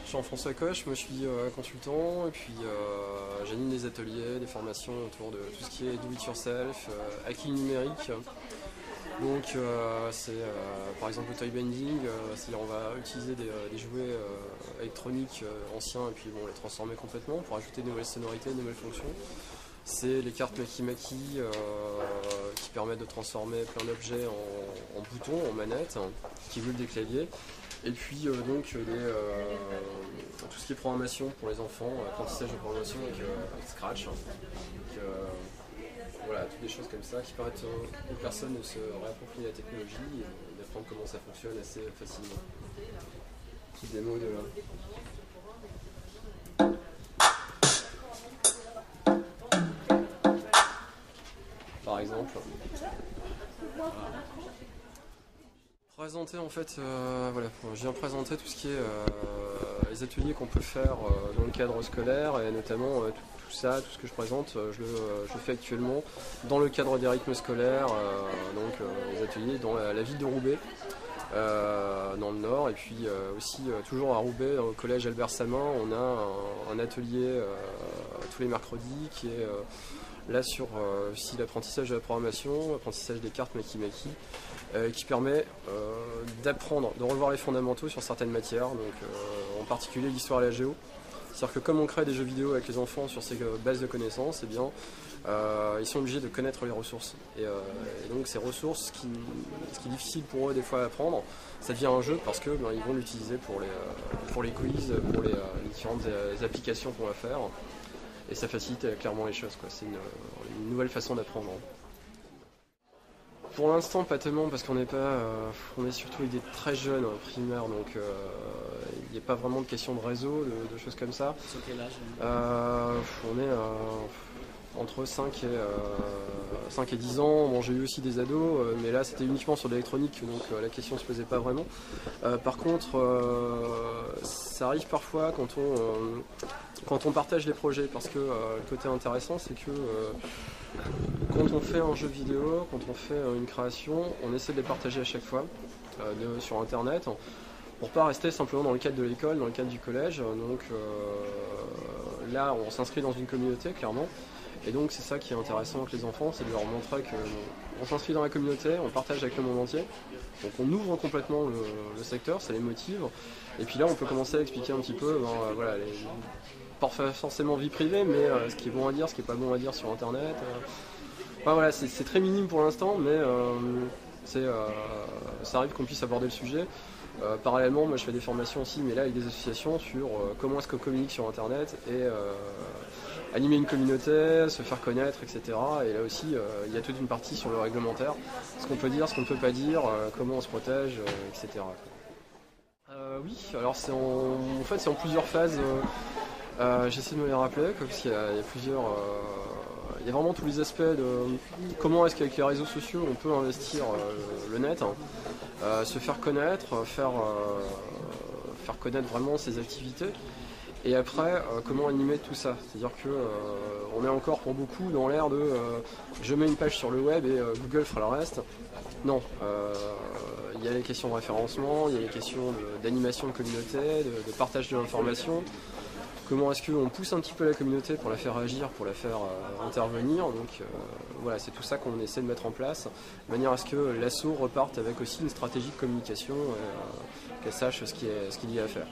Je suis François Coche, moi je suis consultant et puis j'anime des ateliers, des formations autour de tout ce qui est do it yourself, hacking numérique. Donc c'est par exemple le toy bending, c'est-à-dire on va utiliser des jouets électroniques anciens et puis bon, les transformer complètement pour ajouter de nouvelles sonorités, de nouvelles fonctions. C'est les cartes Maki Maki qui permettent de transformer plein d'objets en boutons, en manettes, qui veulent des claviers. Et puis donc tout ce qui est programmation pour les enfants, apprentissage de programmation avec Scratch. Donc, voilà, toutes des choses comme ça qui permettent aux personnes de se réapproprier la technologie et d'apprendre comment ça fonctionne assez facilement. Petite démo de par exemple. Présenter en fait, voilà, je viens présenter tout ce qui est les ateliers qu'on peut faire dans le cadre scolaire et notamment tout ça, tout ce que je présente, je le fais actuellement dans le cadre des rythmes scolaires, donc les ateliers dans la ville de Roubaix, dans le nord, et puis aussi toujours à Roubaix, au collège Albert Samin, on a un atelier tous les mercredis qui est là sur aussi l'apprentissage de la programmation, l'apprentissage des cartes Maki Maki, qui permet d'apprendre, de revoir les fondamentaux sur certaines matières, donc en particulier l'histoire et la géo. C'est-à-dire que comme on crée des jeux vidéo avec les enfants sur ces bases de connaissances, eh bien, ils sont obligés de connaître les ressources. Et donc ces ressources, ce qui est difficile pour eux des fois à apprendre, ça devient un jeu parce que ils vont l'utiliser pour les quiz, pour les différentes applications qu'on va faire. Et ça facilite clairement les choses, quoi. C'est une nouvelle façon d'apprendre. Pour l'instant, pas tellement, parce qu'on n'est pas, on est surtout avec des très jeunes primaires, donc il n'y a pas vraiment de question de réseau, de choses comme ça. Sur quel âge? On est entre 5 et 10 ans. Bon, j'ai eu aussi des ados, mais là c'était uniquement sur l'électronique, donc la question ne se posait pas vraiment. Par contre, ça arrive parfois quand on partage les projets, parce que le côté intéressant, c'est que quand on fait un jeu vidéo, quand on fait une création, on essaie de les partager à chaque fois sur internet pour pas rester simplement dans le cadre de l'école, dans le cadre du collège. Donc là, on s'inscrit dans une communauté clairement, et donc c'est ça qui est intéressant avec les enfants, c'est de leur montrer qu'on s'inscrit dans la communauté, on partage avec le monde entier, donc on ouvre complètement le secteur, ça les motive, et puis là on peut commencer à expliquer un petit peu voilà, pas forcément vie privée, mais ce qui est bon à dire, ce qui est pas bon à dire sur internet. Enfin, voilà, c'est très minime pour l'instant, mais ça arrive qu'on puisse aborder le sujet. Parallèlement, moi je fais des formations aussi, mais là avec des associations sur comment est-ce qu'on communique sur internet et animer une communauté, se faire connaître, etc. Et là aussi, il y a toute une partie sur le réglementaire, ce qu'on peut dire, ce qu'on ne peut pas dire, comment on se protège, etc. Oui, alors en fait c'est en plusieurs phases. J'essaie de me les rappeler, parce qu'il y a plusieurs. Il y a vraiment tous les aspects de comment est-ce qu'avec les réseaux sociaux on peut investir le net, se faire connaître, faire connaître vraiment ses activités. Et après, comment animer tout ça? C'est-à-dire que on est encore pour beaucoup dans l'ère de je mets une page sur le web et Google fera le reste. Non, il y a les questions de référencement, il y a les questions d'animation de communauté, de partage de l'information. Comment est-ce qu'on pousse un petit peu la communauté pour la faire agir, pour la faire intervenir. Donc voilà, c'est tout ça qu'on essaie de mettre en place, de manière à ce que l'asso reparte avec aussi une stratégie de communication, qu'elle sache ce qu'il y a à faire.